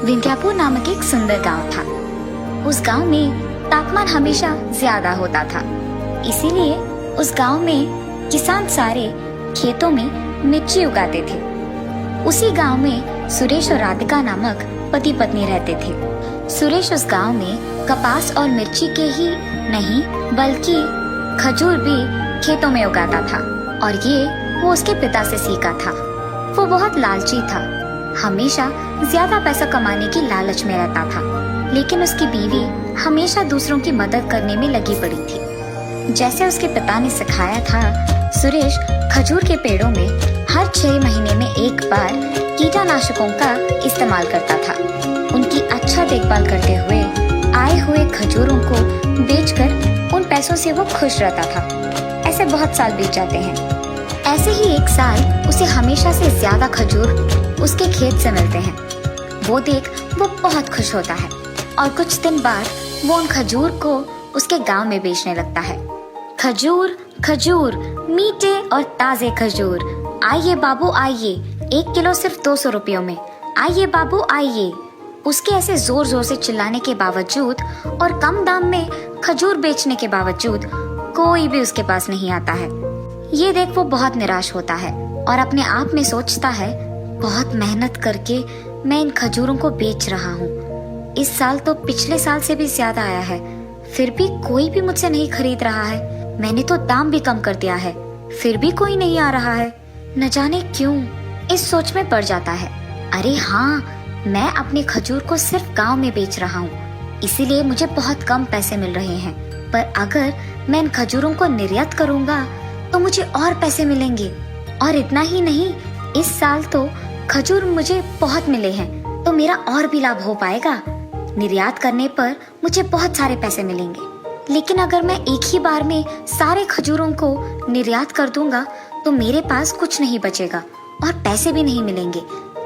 विंध्यापुर नामक एक सुंदर गांव था। उस गांव में तापमान हमेशा ज्यादा होता था, इसीलिए उस गांव में किसान सारे खेतों में मिर्ची उगाते थे। उसी गांव में सुरेश और राधिका नामक पति पत्नी रहते थे। सुरेश उस गांव में कपास और मिर्ची के ही नहीं बल्कि खजूर भी खेतों में उगाता था, और ये वो उसके पिता से सीखा था। वो बहुत लालची था, हमेशा ज्यादा पैसा कमाने की लालच में रहता था, लेकिन उसकी बीवी हमेशा दूसरों की मदद करने में लगी पड़ी थी। जैसे उसके पिता ने सिखाया था, सुरेश खजूर के पेड़ों में हर 6 महीने में एक बार कीटनाशकों का इस्तेमाल करता था। उनकी अच्छा देखभाल करते हुए आए हुए खजूरों को बेचकर उन पैसों से वो खुश रहता था। ऐसे बहुत साल बीत जाते हैं। ऐसे ही एक साल उसे हमेशा से ज्यादा खजूर उसके खेत से मिलते हैं। वो देख वो बहुत खुश होता है और कुछ दिन बाद वो उन खजूर को उसके गांव में बेचने लगता है। खजूर खजूर, मीठे और ताजे खजूर, आइए बाबू आइए, 1 किलो सिर्फ 200 रुपयों में, आइए बाबू आइए। उसके ऐसे जोर जोर से चिल्लाने के बावजूद और कम दाम में खजूर बेचने के बावजूद कोई भी उसके पास नहीं आता है। ये देख वो बहुत निराश होता है और अपने आप में सोचता है, बहुत मेहनत करके मैं इन खजूरों को बेच रहा हूँ। इस साल तो पिछले साल से भी ज्यादा आया है, फिर भी कोई भी मुझसे नहीं खरीद रहा है। मैंने तो दाम भी कम कर दिया है, फिर भी कोई नहीं आ रहा है। न जाने क्यों इस सोच में पड़ जाता है। अरे हाँ, मैं अपने खजूर को सिर्फ गांव में बेच रहा हूँ, इसीलिए मुझे बहुत कम पैसे मिल रहे हैं। पर अगर मैं इन खजूरों को निर्यात करूँगा तो मुझे और पैसे मिलेंगे। और इतना ही नहीं, इस साल तो खजूर मुझे बहुत मिले हैं, तो मेरा और भी लाभ हो पाएगा। निर्यात करने पर मुझे बहुत सारे पैसे मिलेंगे। लेकिन अगर मैं एक ही बार में सारे खजूरों को निर्यात कर दूंगा तो मेरे पास कुछ नहीं बचेगा और पैसे भी नहीं मिलेंगे।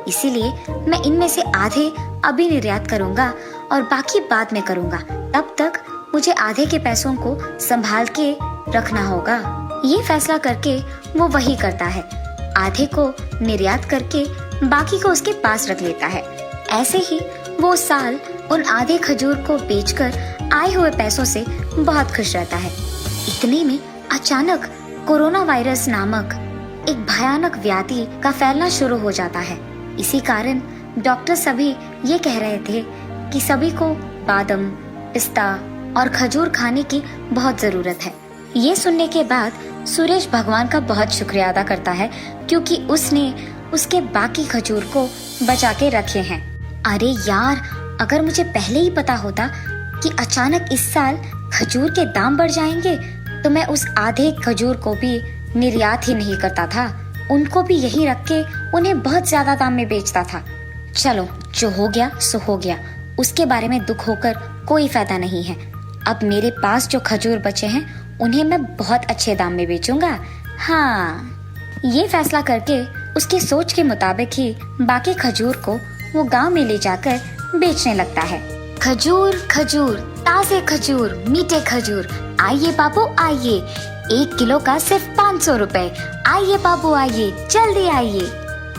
इसीलिए मैं इनमें से आधे अभी निर्यात करूंगा और बाकी बाद में करूंगा। तब तक मुझे आधे के पैसों को संभाल के रखना होगा। ये फैसला करके वो वही करता है, आधे को निर्यात करके बाकी को उसके पास रख लेता है। ऐसे ही वो साल उन आधे खजूर को बेचकर आए हुए पैसों से बहुत खुश रहता है। इतने में अचानक कोरोना वायरस नामक एक भयानक व्याधि का फैलना शुरू हो जाता है। इसी कारण डॉक्टर सभी ये कह रहे थे कि सभी को बादाम, पिस्ता और खजूर खाने की बहुत जरूरत है। ये सुनने के बाद सुरेश भगवान का बहुत शुक्रिया अदा करता है, क्योंकि उसने उसके बाकी खजूर को बचा के रखे हैं। अरे यार, अगर मुझे पहले ही पता होता कि अचानक इस साल खजूर के दाम बढ़ जाएंगे तो मैं उस आधे खजूर को भी निर्यात ही नहीं करता था, उनको भी यहीं रख के उन्हें बहुत ज्यादा दाम में बेचता था। चलो, जो हो गया सो हो गया, उसके बारे में दुख होकर कोई फायदा नहीं है। अब मेरे पास जो खजूर बचे हैं उन्हें मैं बहुत अच्छे दाम में बेचूंगा। हाँ, ये फैसला करके उसकी सोच के मुताबिक ही बाकी खजूर को वो गांव में ले जाकर बेचने लगता है। खजूर खजूर, ताजे खजूर, मीठे खजूर, आइए बाबू आइए, 1 किलो का सिर्फ 500 रुपए, आइए बाबू आइए, जल्दी आइए।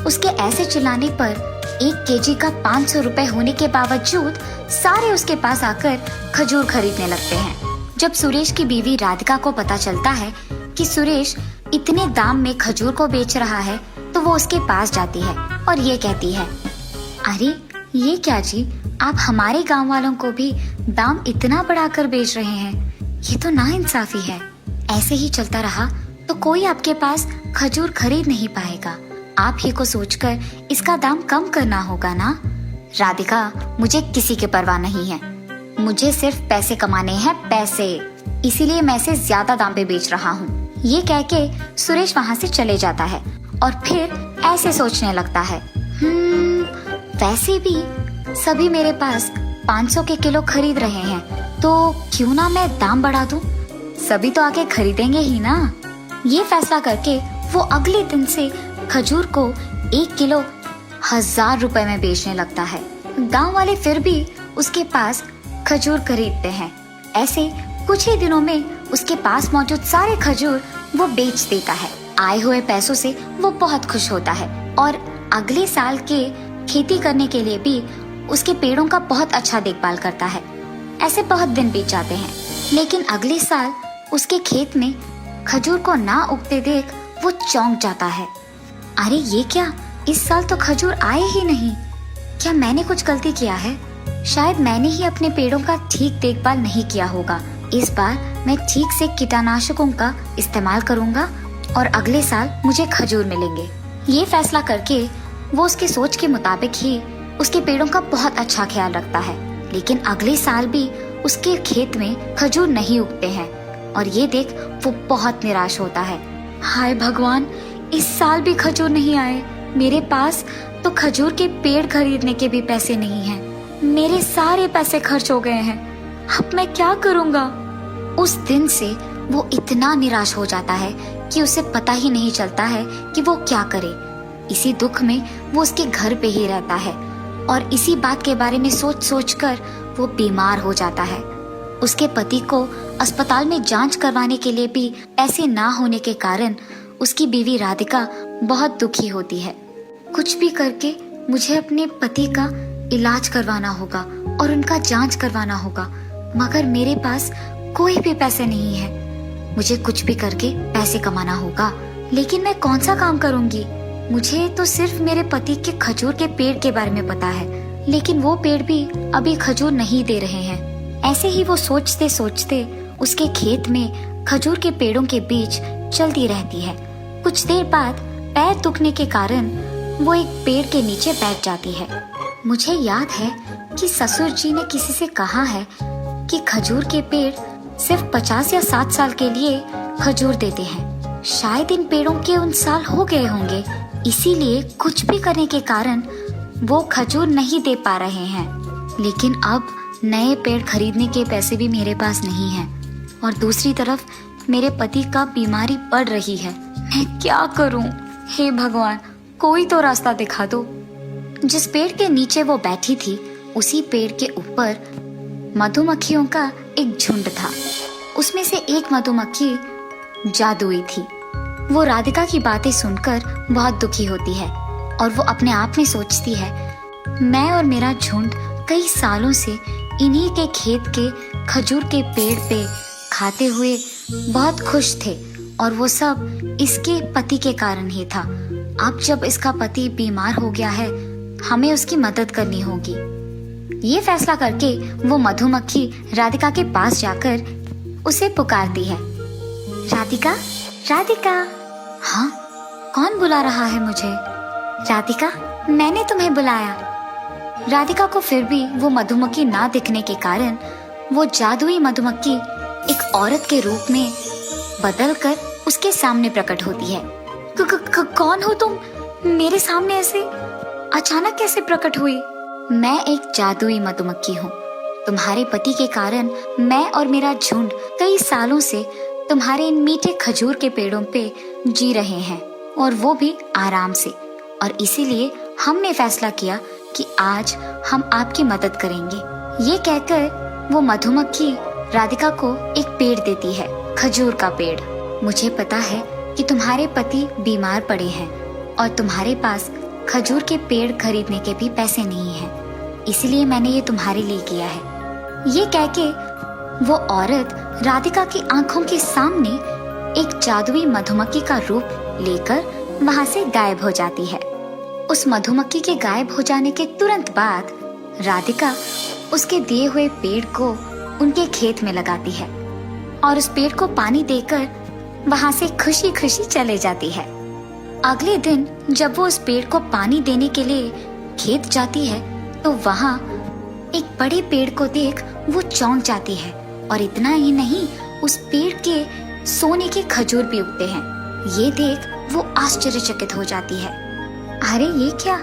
उसके ऐसे चिल्लाने पर 1 केजी का 500 रुपए होने के बावजूद सारे उसके पास आकर खजूर खरीदने लगते हैं। जब सुरेश की बीवी राधिका को पता चलता है कि सुरेश इतने दाम में खजूर को बेच रहा है, तो वो उसके पास जाती है और ये कहती है, अरे ये क्या जी, आप हमारे गांव वालों को भी दाम इतना बढ़ाकर बेच रहे हैं, ये तो नाइंसाफी है। ऐसे ही चलता रहा तो कोई आपके पास खजूर खरीद नहीं पाएगा। आप ही को सोचकर इसका दाम कम करना होगा ना। राधिका, मुझे किसी की परवाह नहीं है, मुझे सिर्फ पैसे कमाने हैं, पैसे, इसीलिए मैं इसे ज्यादा दाम पे बेच रहा हूँ। ये कह के सुरेश वहाँ से चले जाता है और फिर ऐसे सोचने लगता है, वैसे भी सभी मेरे पास 500 के किलो खरीद रहे हैं, तो क्यों ना मैं दाम बढ़ा दूं, सभी तो आके खरीदेंगे ही ना। ये फैसला करके वो अगले दिन से खजूर को 1 किलो 1000 रुपए में बेचने लगता है। गांव वाले फिर भी उसके पास खजूर खरीदते हैं। ऐसे कुछ ही दिनों में उसके पास मौजूद सारे खजूर वो बेच देता है। आए हुए पैसों से वो बहुत खुश होता है और अगले साल के खेती करने के लिए भी उसके पेड़ों का बहुत अच्छा देखभाल करता है। ऐसे बहुत दिन बीत जाते हैं, लेकिन अगले साल उसके खेत में खजूर को ना उगते देख वो चौंक जाता है। अरे ये क्या, इस साल तो खजूर आए ही नहीं। क्या मैंने कुछ गलती किया है? शायद मैंने ही अपने पेड़ों का ठीक देखभाल नहीं किया होगा। इस बार मैं ठीक से कीटनाशकों का इस्तेमाल करूंगा और अगले साल मुझे खजूर मिलेंगे। ये फैसला करके वो उसके सोच के मुताबिक ही उसके पेड़ों का बहुत अच्छा ख्याल रखता है। लेकिन अगले साल भी उसके खेत में खजूर नहीं उगते हैं और ये देख वो बहुत निराश होता है। हाय भगवान, इस साल भी खजूर नहीं आए। मेरे पास तो खजूर के पेड़ खरीदने के भी पैसे नहीं हैं। मेरे सारे पैसे खर्च हो गए हैं। अब मैं क्या करूँगा? उस दिन से वो इतना निराश हो जाता है कि उसे पता ही नहीं चलता है कि वो क्या करे। इसी दुख में वो उसके घर पे ही रहता है और इसी बात के बारे में सोच सोच कर वो बीमार हो जाता है। उसके पति को अस्पताल में जांच करवाने के लिए भी पैसे ना होने के कारण उसकी बीवी राधिका बहुत दुखी होती है। कुछ भी करके मुझे अपने पति का इलाज करवाना होगा और उनका जांच करवाना होगा, मगर मेरे पास कोई भी पैसे नहीं है। मुझे कुछ भी करके पैसे कमाना होगा, लेकिन मैं कौन सा काम करूंगी? मुझे तो सिर्फ मेरे पति के खजूर के पेड़ के बारे में पता है, लेकिन वो पेड़ भी अभी खजूर नहीं दे रहे हैं। ऐसे ही वो सोचते सोचते उसके खेत में खजूर के पेड़ों के बीच चलती रहती है। कुछ देर बाद पैर दुखने के कारण वो एक पेड़ के नीचे बैठ जाती है। मुझे याद है कि ससुर जी ने किसी से कहा है कि खजूर के पेड़ सिर्फ 50 या 60 साल के लिए खजूर देते हैं। शायद इन पेड़ों के उन साल हो गए होंगे, इसीलिए कुछ भी करने के कारण वो खजूर नहीं दे पा रहे हैं। लेकिन अब नए पेड़ खरीदने के पैसे भी मेरे पास नहीं हैं और दूसरी तरफ मेरे पति का बीमारी बढ़ रही है। मैं क्या करूं? हे भगवान, कोई तो रास्ता दिखा दो। जिस पेड़ के नीचे वो बैठी थी, उसी पेड़ के ऊपर मधुमक्खियों का एक झुंड था। उसमें से एक मधुमक्खी जादुई थी। वो राधिका की बातें सुनकर बहुत दुखी होती है और वो अपने आप में सोचती है, मैं और मेरा झुंड कई सालों से इन्हीं के खेत के खजूर के पेड़ पे खाते हुए बहुत खुश थे और वो सब इसके पति के कारण ही था। अब जब इसका पति बीमार हो गया है, हमें उसकी मदद करनी होगी। ये फैसला करके वो मधुमक्खी राधिका के पास जाकर उसे पुकारती है, राधिका, राधिका। हाँ, कौन बुला रहा है मुझे? राधिका, मैंने तुम्हें बुलाया। राधिका को फिर भी वो मधुमक्खी ना दिखने के कारण वो जादुई मधुमक्खी एक औरत के रूप में बदलकर उसके सामने प्रकट होती है। कौन हो तुम? मेरे सामने ऐसे अचानक कैसे प्रकट हुई? मैं एक जादुई मधुमक्खी हूँ। तुम्हारे पति के कारण मैं और मेरा झुंड कई सालों से तुम्हारे इन मीठे खजूर के पेड़ों पे जी रहे हैं और वो भी आराम से, और इसीलिए हमने फैसला किया कि आज हम आपकी मदद करेंगे। ये कहकर वो मधुमक्खी राधिका को एक पेड़ देती है, खजूर का पेड़। मुझे पता है कि तुम्हारे पति बीमार पड़े हैं और तुम्हारे पास खजूर के पेड़ खरीदने के भी पैसे नहीं हैं, इसलिए मैंने ये तुम्हारे लिए किया है। ये कह के वो औरत राधिका की आंखों के सामने एक जादुई मधुमक्खी का रूप लेकर वहां से गायब हो जाती है। उस मधुमक्खी के गायब हो जाने के तुरंत बाद राधिका उसके दिए हुए पेड़ को उनके खेत में लगाती है और उस पेड़ को पानी देकर वहां से खुशी खुशी चले जाती है। अगले दिन जब वो उस पेड़ को पानी देने के लिए खेत जाती है तो वहां एक बड़े पेड़ को देख वो चौंक जाती है, और इतना ही नहीं, उस पेड़ के सोने के खजूर भी उगते हैं। ये देख वो आश्चर्यचकित हो जाती है। अरे ये क्या,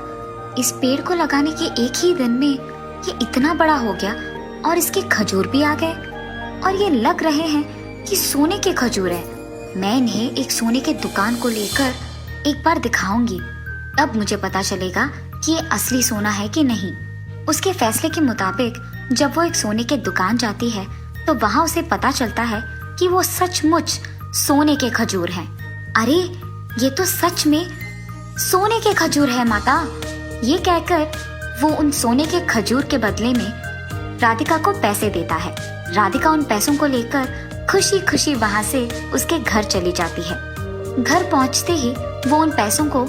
इस पेड़ को लगाने के एक ही दिन में ये इतना बड़ा हो गया और इसके खजूर भी आ गए, और ये लग रहे हैं कि सोने के खजूर है। मैं इन्हें एक सोने के दुकान को लेकर एक बार दिखाऊंगी, तब मुझे पता चलेगा कि ये असली सोना है कि नहीं। उसके फैसले के मुताबिक जब वो एक सोने के दुकान जाती है तो वहाँ उसे पता चलता है कि वो सचमुच सोने के खजूर हैं। अरे ये तो सच में सोने के खजूर है माता। ये कहकर वो उन सोने के खजूर के बदले में राधिका को पैसे देता है। राधिका उन पैसों को लेकर खुशी खुशी वहां से उसके घर चली जाती है। घर पहुंचते ही वो उन पैसों को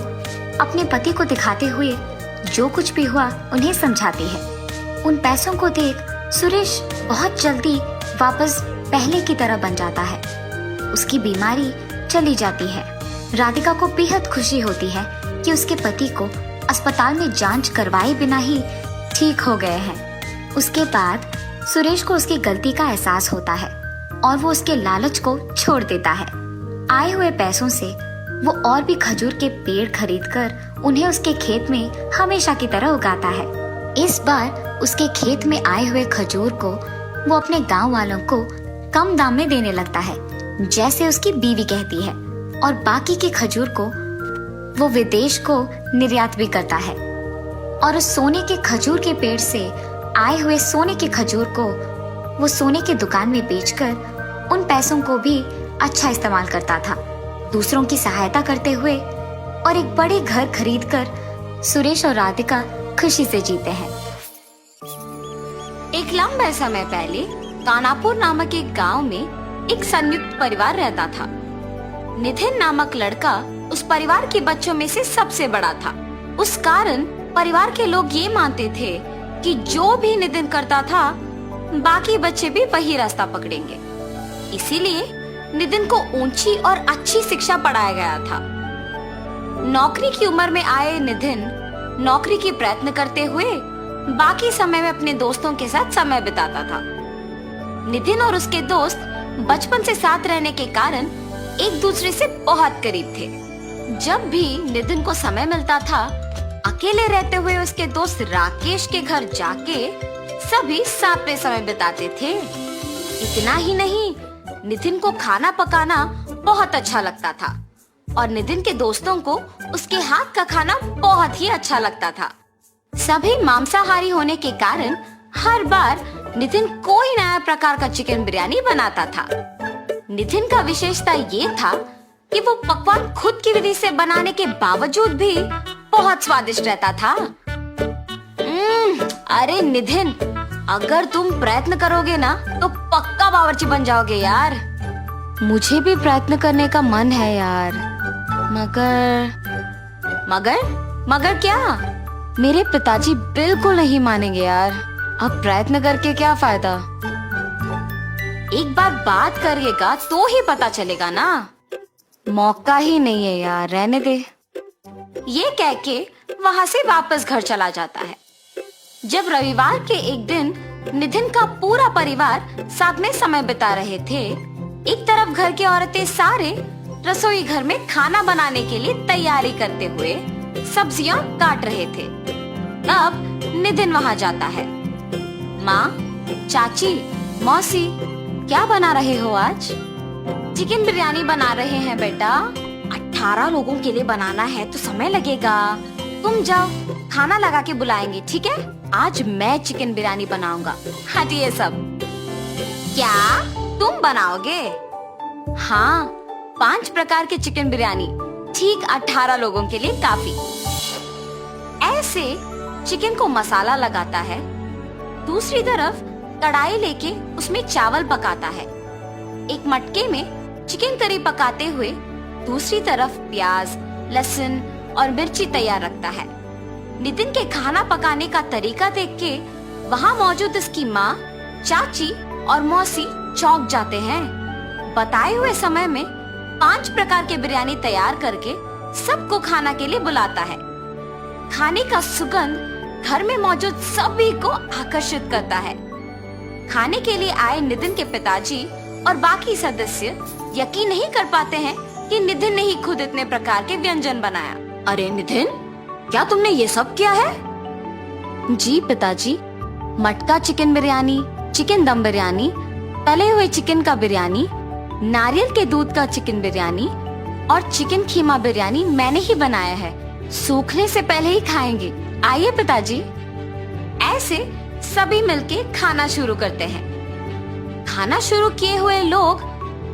अपने पति को दिखाते हुए जो कुछ भी हुआ उन्हें समझाती है। उन पैसों को देख सुरेश बहुत जल्दी वापस पहले की तरह बन जाता है। उसकी बीमारी चली जाती है। राधिका को बेहद खुशी होती है कि उसके पति को अस्पताल में जांच करवाए बिना ही ठीक हो गए हैं। उसके बाद सुरेश को उसकी गलती का एहसास होता है और वो उसके लालच को छोड़ देता है। आए हुए पैसों से वो और भी खजूर के पेड़ खरीदकर उन्हें उसके खेत में हमेशा की तरह उगाता है। इस बार उसके खेत में आए हुए खजूर को वो अपने गांव वालों को कम दाम में देने लगता है, जैसे उसकी बीवी कहती है, और बाकी के खजूर को वो विदेश को निर्यात भी करता है। और उस सोने के खजूर के पेड़ से आए हुए सोने के खजूर को वो सोने की दुकान में बेचकर उन पैसों को भी अच्छा इस्तेमाल करता था, दूसरों की सहायता करते हुए, और एक बड़े घर खरीदकर सुरेश और राधिका खुशी से जीते हैं। एक लंबे समय पहले कानापुर नामक एक गांव में एक संयुक्त परिवार रहता था। नितिन नामक लड़का उस परिवार के बच्चों में से सबसे बड़ा था। उस कारण परिवार के लोग ये मानते थे कि जो भी नितिन करता था बाकी बच्चे भी वही रास्ता पकड़ेंगे। इसीलिए नितिन को ऊंची और अच्छी शिक्षा पढ़ाया गया था। नौकरी की उम्र में आए नितिन नौकरी की प्रयत्न करते हुए बाकी समय में अपने दोस्तों के साथ समय बिताता था। नितिन और उसके दोस्त बचपन से साथ रहने के कारण एक दूसरे से बहुत करीब थे। जब भी नितिन को समय मिलता था, अकेले रहते हुए उसके दोस्त राकेश के घर जाके सभी साथ में समय बिताते थे। इतना ही नहीं, नितिन को खाना पकाना बहुत अच्छा लगता था और नितिन के दोस्तों को उसके हाथ का खाना बहुत ही अच्छा लगता था। सभी मांसाहारी होने के कारण हर बार नितिन कोई नया प्रकार का चिकन बिरयानी बनाता था। नितिन का विशेषता ये था कि वो पकवान खुद की विधि से बनाने के बावजूद भी बहुत स्वादिष्ट रहता था। अरे नितिन, अगर तुम प्रयत्न करोगे ना तो पक्का बावर्ची बन जाओगे यार। मुझे भी प्रयत्न करने का मन है यार, मगर क्या? मेरे पिताजी बिल्कुल नहीं मानेंगे यार। अब प्रयत्न करके क्या फायदा? एक बार बात करिएगा तो ही पता चलेगा ना। मौका ही नहीं है यार, रहने दे। ये कह के वहाँ से वापस घर चला जाता है। जब रविवार के एक दिन नितिन का पूरा परिवार साथ में समय बिता रहे थे, एक तरफ घर की औरतें सारे रसोई घर में खाना बनाने के लिए तैयारी करते हुए सब्जियां काट रहे थे। अब नितिन वहां जाता है। माँ, चाची, मौसी, क्या बना रहे हो आज? चिकन बिरयानी बना रहे हैं बेटा। 18 लोगों के लिए बनाना है तो समय लगेगा। तुम जाओ, खाना लगा के बुलाएंगे, ठीक है? आज मैं चिकन बिरयानी बनाऊंगा। हटिए सब। क्या तुम बनाओगे? हाँ, 5 प्रकार के चिकन बिरयानी, ठीक 18 लोगों के लिए काफी। ऐसे चिकन को मसाला लगाता है। दूसरी तरफ कढ़ाई लेके उसमें चावल पकाता है। एक मटके में चिकन करी पकाते हुए दूसरी तरफ प्याज, लहसुन और मिर्ची तैयार रखता है। नितिन के खाना पकाने का तरीका देख के वहाँ मौजूद उसकी माँ, चाची और मौसी चौंक जाते हैं। बताए हुए समय में 5 प्रकार के बिरयानी तैयार करके सबको खाना के लिए बुलाता है। खाने का सुगंध घर में मौजूद सभी को आकर्षित करता है। खाने के लिए आए नितिन के पिताजी और बाकी सदस्य यकीन नहीं कर पाते हैं कि नितिन ने ही खुद इतने प्रकार के व्यंजन बनाया। अरे नितिन, क्या तुमने ये सब किया है? जी पिताजी, मटका चिकन बिरयानी, चिकन दम बिरयानी, तले हुए चिकन का बिरयानी, नारियल के दूध का चिकन बिरयानी और चिकन खीमा बिरयानी मैंने ही बनाया है। सूखने से पहले ही खाएंगे। आइए पिताजी। ऐसे सभी मिलके खाना शुरू करते हैं। खाना शुरू किए हुए लोग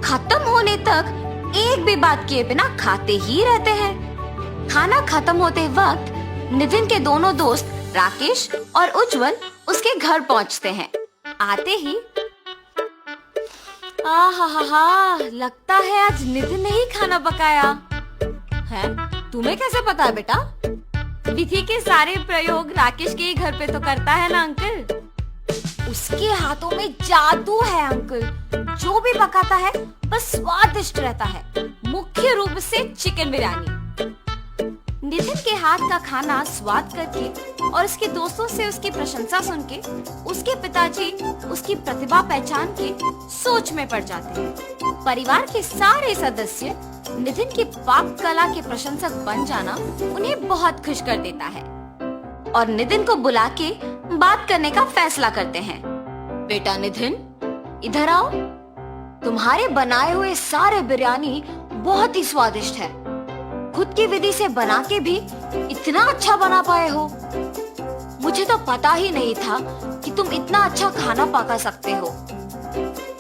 खत्म होने तक एक भी बात किए बिना खाते ही रहते हैं। खाना खत्म होते वक्त नितिन के दोनों दोस्त राकेश और उज्जवल उसके घर पहुंचते हैं। आते ही आहा, लगता है आज नितिन ने ही खाना पकाया है। तुम्हें कैसे पता है बेटा? विधि के सारे प्रयोग राकेश के ही घर पे तो करता है ना अंकल। उसके हाथों में जादू है अंकल, जो भी पकाता है बस स्वादिष्ट रहता है, मुख्य रूप से चिकन बिरयानी। नितिन के हाथ का खाना स्वाद करके और उसके दोस्तों से उसकी प्रशंसा सुन के उसके पिताजी उसकी प्रतिभा पहचान के सोच में पड़ जाते हैं। परिवार के सारे सदस्य नितिन की पाक कला के प्रशंसक बन जाना उन्हें बहुत खुश कर देता है और नितिन को बुला के बात करने का फैसला करते हैं। बेटा नितिन, इधर आओ। तुम्हारे बनाए हुए सारे बिरयानी बहुत ही स्वादिष्ट है। खुद की विधि से बना के भी इतना अच्छा बना पाए हो। मुझे तो पता ही नहीं था कि तुम इतना अच्छा खाना पका सकते हो।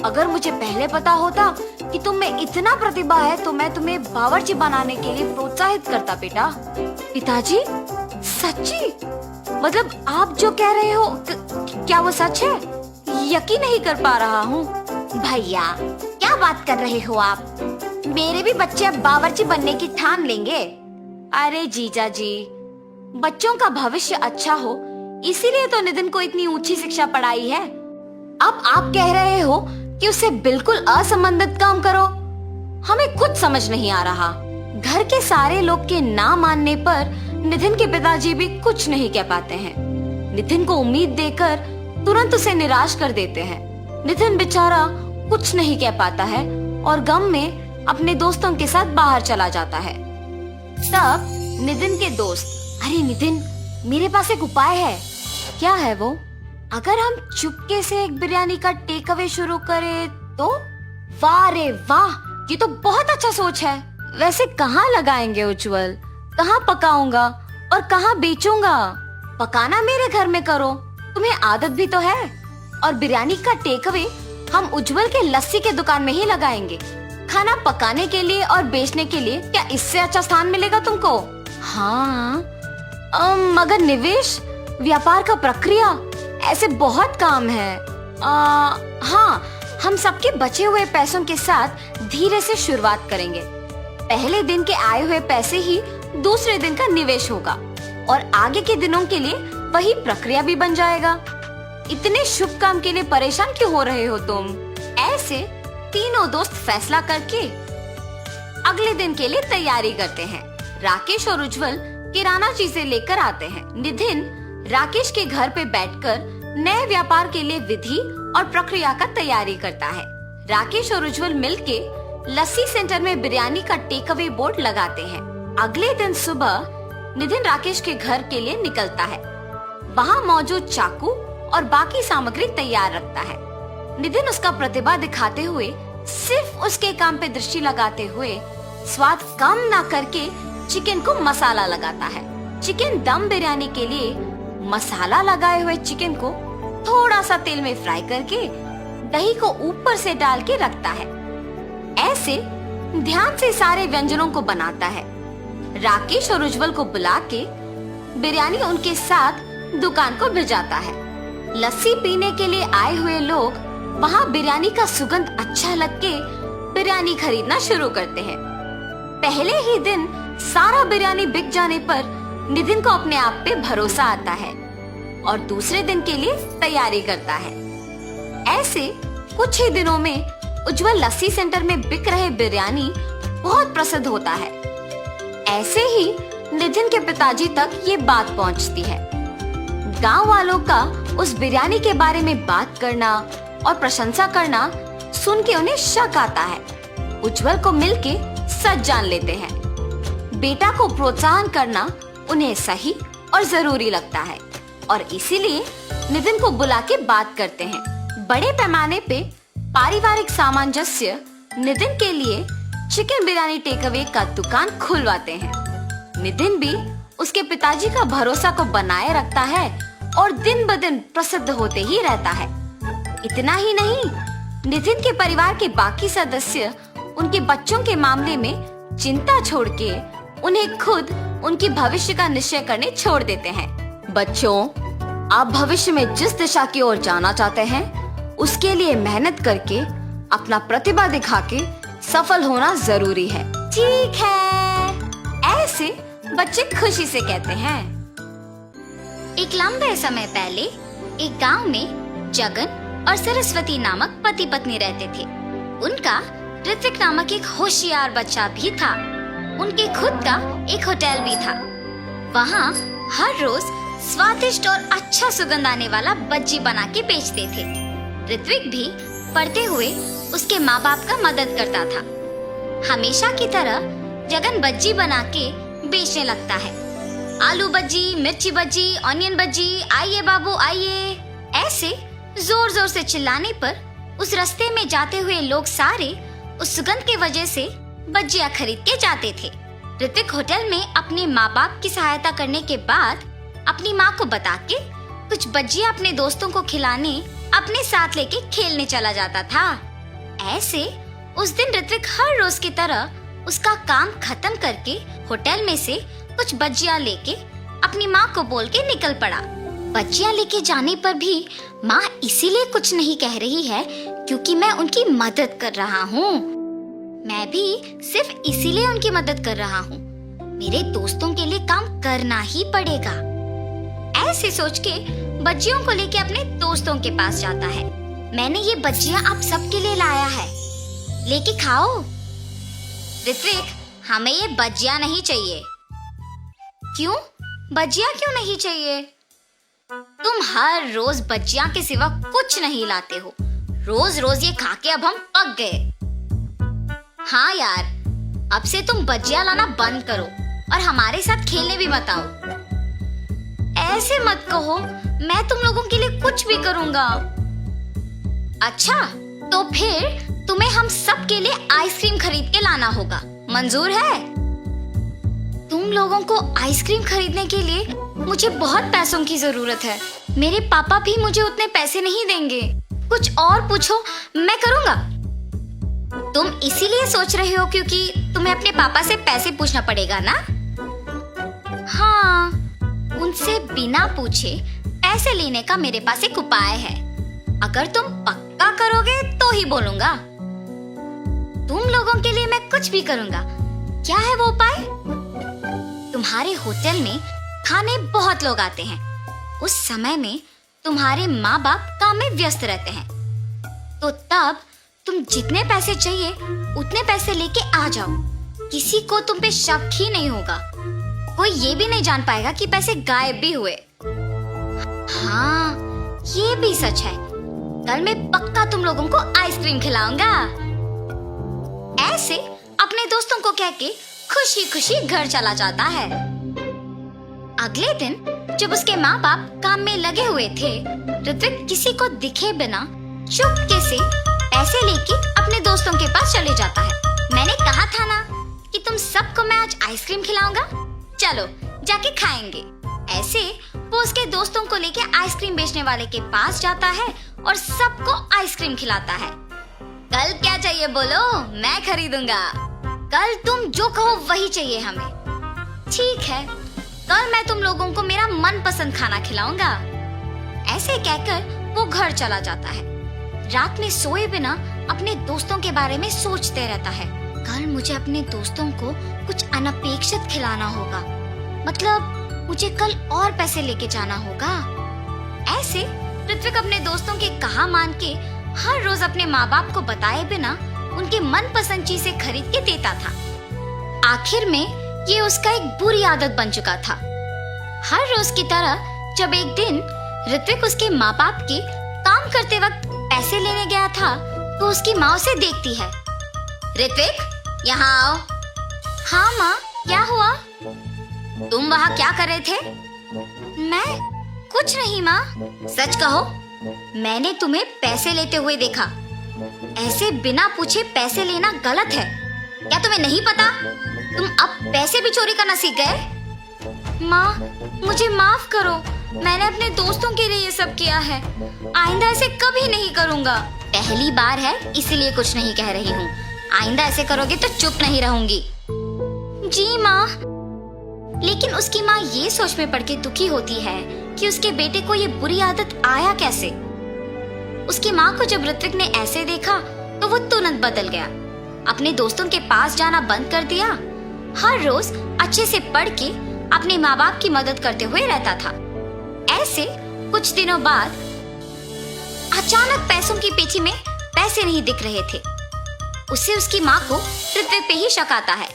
अगर मुझे पहले पता होता कि तुम में इतना प्रतिभा है तो मैं तुम्हें बावर्ची बनाने के लिए प्रोत्साहित करता बेटा। पिताजी, सच्ची? मतलब आप जो कह रहे हो क्या वो सच है? यकीन नहीं कर पा रहा हूँ। भैया, क्या बात कर रहे हो आप? मेरे भी बच्चे अब बावर्ची बनने की ठान लेंगे। अरे जीजा जी, बच्चों का भविष्य अच्छा हो इसीलिए तो नितिन को इतनी ऊंची शिक्षा पढ़ाई है। अब आप कह रहे हो कि उससे बिल्कुल असंबंधित काम करो। हमें कुछ समझ नहीं आ रहा। घर के सारे लोग के ना मानने पर नितिन के पिताजी भी कुछ नहीं कह पाते हैं। नितिन को उम्मीद देकर तुरंत उसे निराश कर देते हैं। नितिन बेचारा कुछ नहीं कह पाता है और गम में अपने दोस्तों के साथ बाहर चला जाता है। तब नितिन के दोस्त, अरे नितिन, मेरे पास एक उपाय है। क्या है वो? अगर हम चुपके से एक बिरयानी का टेक अवे शुरू करें तो? वाह रे वाह, ये तो बहुत अच्छा सोच है। वैसे कहाँ लगाएंगे उज्जवल? कहाँ पकाऊंगा और कहाँ बेचूंगा? पकाना मेरे घर में करो, तुम्हें आदत भी तो है। और बिरयानी का टेक अवे हम उज्जवल के लस्सी के दुकान में ही लगाएंगे। खाना पकाने के लिए और बेचने के लिए क्या इससे अच्छा स्थान मिलेगा तुमको? हाँ, मगर निवेश, व्यापार का प्रक्रिया, ऐसे बहुत काम है। हाँ, हम सबके बचे हुए पैसों के साथ धीरे से शुरुआत करेंगे। पहले दिन के आए हुए पैसे ही दूसरे दिन का निवेश होगा और आगे के दिनों के लिए वही प्रक्रिया भी बन जाएगा। इतने शुभ काम के लिए परेशान क्यों हो रहे हो तुम? ऐसे तीनों दोस्त फैसला करके अगले दिन के लिए तैयारी करते हैं। राकेश और उज्जवल किराना चीजें लेकर आते हैं। नितिन राकेश के घर पे बैठकर नए व्यापार के लिए विधि और प्रक्रिया का तैयारी करता है। राकेश और उज्जवल मिलके लस्सी सेंटर में बिरयानी का टेक अवे बोर्ड लगाते हैं। अगले दिन सुबह नितिन राकेश के घर के लिए निकलता है। वहाँ मौजूद चाकू और बाकी सामग्री तैयार रखता है। नितिन उसका प्रतिभा दिखाते हुए सिर्फ उसके काम पे दृष्टि लगाते हुए स्वाद कम ना करके चिकन को मसाला लगाता है। चिकन दम बिरयानी के लिए मसाला लगाए हुए चिकन को थोड़ा सा तेल में फ्राई करके दही को ऊपर से डाल के रखता है। ऐसे ध्यान से सारे व्यंजनों को बनाता है। राकेश और उज्जवल को बुला के बिरयानी उनके साथ दुकान को भिजाता है। लस्सी पीने के लिए आए हुए लोग वहाँ बिरयानी का सुगंध अच्छा लग के बिरयानी खरीदना शुरू करते हैं। पहले ही दिन सारा बिरयानी बिक जाने पर नितिन को अपने आप पे भरोसा आता है और दूसरे दिन के लिए तैयारी करता है। ऐसे कुछ ही दिनों में उज्जवल लस्सी सेंटर में बिक रहे बिरयानी बहुत प्रसिद्ध होता है। ऐसे ही नितिन के पिताजी तक ये बात पहुंचती है। गांव वालों का उस बिरयानी के बारे में बात करना और प्रशंसा करना सुन के उन्हें शक आता है। उज्जवल को मिलके सच जान लेते हैं। बेटा को प्रोत्साहन करना उन्हें सही और जरूरी लगता है और इसीलिए नितिन को बुला के बात करते हैं। बड़े पैमाने पे पारिवारिक सामंजस्य नितिन के लिए चिकन बिरयानी टेक अवे का दुकान खुलवाते हैं। नितिन भी उसके पिताजी का भरोसा को बनाए रखता है और दिन ब दिन प्रसिद्ध होते ही रहता है। इतना ही नहीं, नितिन के परिवार के बाकी सदस्य उनके बच्चों के मामले में चिंता छोड़ के उन्हें खुद उनके भविष्य का निश्चय करने छोड़ देते हैं। बच्चों, आप भविष्य में जिस दिशा की ओर जाना चाहते हैं उसके लिए मेहनत करके अपना प्रतिभा दिखा के सफल होना जरूरी है। ठीक है, ऐसे बच्चे खुशी से कहते हैं। एक लंबे समय पहले एक गांव में जगन और सरस्वती नामक पति पत्नी रहते थे। उनका ऋत्विक नामक एक होशियार बच्चा भी था। उनके खुद का एक होटल भी था। वहाँ हर रोज स्वादिष्ट और अच्छा सुगंध आने वाला बज्जी बना के बेचते थे। ऋत्विक भी पढ़ते हुए उसके माँ बाप का मदद करता था। हमेशा की तरह जगन बज्जी बना के बेचने लगता है। आलू बज्जी, मिर्ची बज्जी, ऑनियन बज्जी, आइए बाबू आइए। ऐसे जोर जोर से चिल्लाने पर उस रास्ते में जाते हुए लोग सारे उस सुगंध की वजह से बज्जियां खरीद के जाते थे। ऋत्विक होटल में अपने माँ बाप की सहायता करने के बाद अपनी माँ को बता के कुछ बज्जियां अपने दोस्तों को खिलाने अपने साथ लेके खेलने चला जाता था। ऐसे उस दिन ऋत्विक हर रोज की तरह उसका काम खत्म करके होटल में से कुछ बज्जियां लेके अपनी माँ को बोल के निकल पड़ा। बज्जियां लेके जाने पर भी माँ इसीलिए कुछ नहीं कह रही है क्योंकि मैं उनकी मदद कर रहा हूँ। मैं भी सिर्फ इसीलिए उनकी मदद कर रहा हूँ। मेरे दोस्तों के लिए काम करना ही पड़ेगा। ऐसे सोच के बज्जियों को लेके अपने दोस्तों के पास जाता है। मैंने ये बज्जियां आप सबके लिए लाया है, लेके खाओ। ऋत्विक, हमें ये बज्जियां नहीं चाहिए। क्यों? बज्जियां क्यों नहीं चाहिए? तुम हर रोज बज्जियां के सिवा कुछ नहीं लाते हो। रोज रोज ये खा के अब हम पक गए। हाँ यार, अब से तुम बज्जियां लाना बंद करो और हमारे साथ खेलने भी मत आओ। ऐसे मत कहो, मैं तुम लोगों के लिए कुछ भी करूंगा। अच्छा, तो फिर तुम्हें हम सब के लिए आइसक्रीम खरीद के लाना होगा। मंजूर है? तुम लोगों को आइसक्रीम खरीदने के लिए मुझे बहुत पैसों की जरूरत है। मेरे पापा भी मुझे उतने पैसे नहीं देंगे। कुछ और पूछो, मैं करूंगा। तुम इसीलिए सोच रहे हो क्योंकि तुम्हें अपने पापा से पैसे पूछना पड़ेगा ना? हाँ, उनसे बिना पूछे पैसे लेने का मेरे पास एक उपाय है। अगर तुम पक्का करोगे तो ही बोलूंगा। तुम लोगों के लिए मैं कुछ भी करूंगा। क्या है वो उपाय? तुम्हारे होटल में खाने बहुत लोग आते हैं। उस समय में तुम्हारे माँ बाप काम में व्यस्त रहते हैं, तो तब तुम जितने पैसे चाहिए उतने पैसे लेके आ जाओ। किसी को तुम पे शक ही नहीं होगा। कोई ये भी नहीं जान पाएगा कि पैसे गायब भी हुए। हाँ, ये भी सच है। कल मैं पक्का तुम लोगों को आइसक्रीम खिलाऊंगा। ऐसे अपने दोस्तों को कह के खुशी खुशी घर चला जाता है। अगले दिन जब उसके माँ बाप काम में लगे हुए थे, ऋत्विक किसी को दिखे बिना चुपके से पैसे लेके अपने दोस्तों के पास चले जाता है। मैंने कहा था ना कि तुम सबको मैं आज आइसक्रीम खिलाऊंगा। चलो जाके खाएंगे। ऐसे वो उसके दोस्तों को लेके आइसक्रीम बेचने वाले के पास जाता है और सबको आइसक्रीम खिलाता है। कल क्या चाहिए बोलो, मैं खरीदूंगा। कल तुम जो कहो वही चाहिए हमें। ठीक है, कल मैं तुम लोगों को मेरा मनपसंद खाना खिलाऊंगा। ऐसे कहकर वो घर चला जाता है। रात में सोए बिना अपने दोस्तों के बारे में सोचते रहता है। कल मुझे अपने दोस्तों को कुछ अनपेक्षित खिलाना होगा। मतलब मुझे कल और पैसे लेके जाना होगा। ऐसे ऋत्विक अपने दोस्तों के कहा मान के हर रोज अपने माँ बाप को बताए बिना उनके मनपसंद चीजें खरीद के देता था। आखिर में ये उसका एक बुरी आदत बन चुका था। हर रोज की तरह जब एक दिन ऋत्विक उसके माँ बाप के काम करते वक्त पैसे लेने गया था, तो उसकी माँ उसे देखती है। ऋत्विक, यहाँ आओ। हाँ माँ, क्या हुआ? तुम वहाँ क्या कर रहे थे? मैं कुछ नहीं माँ। सच कहो, मैंने तुम्हें पैसे लेते हुए देखा। ऐसे बिना पूछे पैसे लेना गलत है। क्या तुम्हें नहीं पता? तुम अब पैसे भी चोरी करना सीख गए। माँ, मुझे माफ करो। मैंने अपने दोस्तों के लिए ये सब किया है। आइंदा ऐसे कभी नहीं करूँगा। पहली बार है इसलिए कुछ नहीं कह रही हूँ। आइंदा ऐसे करोगे तो चुप नहीं रहूंगी। जी माँ। लेकिन उसकी माँ ये सोच में पड़ के दुखी होती है कि उसके बेटे को ये बुरी आदत आया कैसे। उसकी माँ को जब ऋत्विक ने ऐसे देखा तो वो तुरंत बदल गया। अपने दोस्तों के पास जाना बंद कर दिया। हर रोज अच्छे से पढ़ के अपने माँ बाप की मदद करते हुए रहता था। ऐसे कुछ दिनों बाद अचानक पैसों की पेटी में पैसे नहीं दिख रहे थे। उससे उसकी माँ को ऋत्विक पे ही शक आता है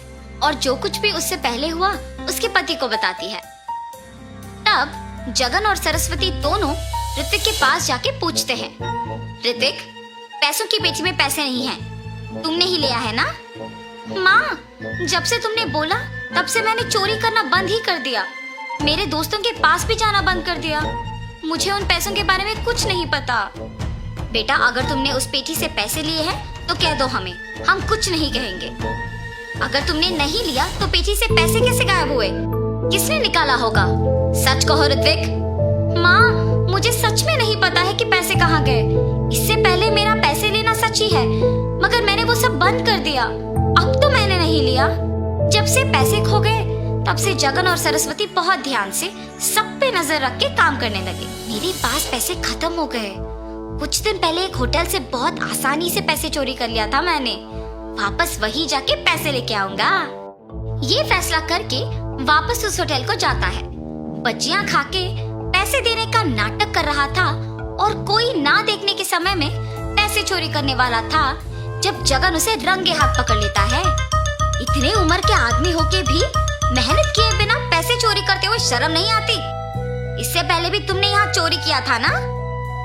और जो कुछ भी उससे पहले हुआ उसके पति को बताती है। तब जगन और सरस्वती दोनों ऋत्विक के पास जाके पूछते हैं, ऋत्विक, पैसों की पेटी में पैसे नहीं हैं, तुमने ही लिया है ना? माँ, जब से तुमने बोला तब से मैंने चोरी करना बंद ही कर दिया। मेरे दोस्तों के पास भी जाना बंद कर दिया। मुझे उन पैसों के बारे में कुछ नहीं पता। बेटा, अगर तुमने उस पेटी से पैसे लिए हैं तो कह दो हमें, हम कुछ नहीं कहेंगे। अगर तुमने नहीं लिया तो पेटी से पैसे कैसे गायब हुए? किसने निकाला होगा? सच कहो ऋत्विक। माँ, मुझे सच में नहीं पता है कि पैसे कहाँ गए। इससे पहले मेरा पैसे लेना सच ही है, मगर मैंने वो सब बंद कर दिया। अब तो मैंने नहीं लिया। जब से पैसे खो गए तब से जगन और सरस्वती बहुत ध्यान से सब पे नजर रख के काम करने लगे। मेरे पास पैसे खत्म हो गए। कुछ दिन पहले एक होटल से बहुत आसानी से पैसे चोरी कर लिया था मैंने। वापस वही जाके पैसे लेके आऊंगा। ये फैसला करके वापस उस होटल को जाता है। बच्चियां खाके पैसे देने का नाटक कर रहा था और कोई ना देखने के समय में पैसे चोरी करने वाला था जब जगन उसे रंगे हाथ पकड़ लेता है। इतने उम्र के आदमी होके भी मेहनत किए बिना पैसे चोरी करते हुए शर्म नहीं आती? इससे पहले भी तुमने यहाँ चोरी किया था ना?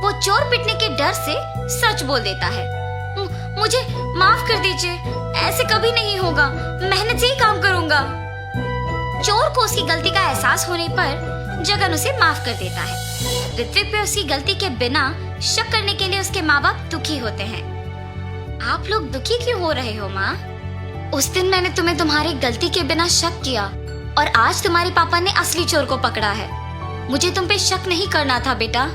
वो चोर पिटने के डर से सच बोल देता है। मुझे माफ कर दीजिए, ऐसे कभी नहीं होगा, मेहनत से ही काम करूंगा। चोर को उसकी गलती का एहसास होने पर जगन उसे माफ कर देता है। ऋत्विक पे उसकी गलती के बिना शक करने के लिए उसके माँ बाप दुखी होते हैं। आप लोग दुखी क्यों हो रहे हो माँ? उस दिन मैंने तुम्हें तुम्हारी गलती के बिना शक किया और आज तुम्हारे पापा ने असली चोर को पकड़ा है। मुझे तुम पे शक नहीं करना था बेटा।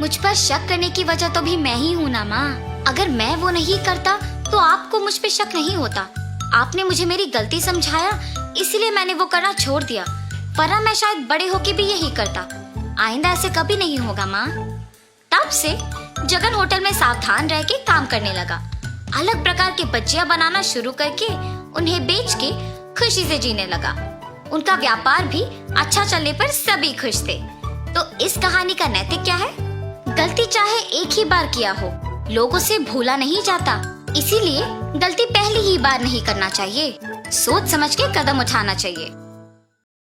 मुझ पर शक करने की वजह तो भी मैं ही हूँ ना माँ। अगर मैं वो नहीं करता तो आपको मुझ पे शक नहीं होता। आपने मुझे मेरी गलती समझाया, इसलिए मैंने वो करना छोड़ दिया, वरना मैं शायद बड़े होके भी यही करता। आइंदा ऐसे कभी नहीं होगा माँ। तब से जगन होटल में सावधान रह के काम करने लगा। अलग प्रकार के बच्चियां बनाना शुरू करके उन्हें बेच के खुशी से जीने लगा। उनका व्यापार भी अच्छा चलने पर सभी खुश थे। तो इस कहानी का नैतिक क्या है? गलती चाहे एक ही बार किया हो, लोगों से भूला नहीं जाता। इसीलिए गलती पहली ही बार नहीं करना चाहिए। सोच समझ के कदम उठाना चाहिए।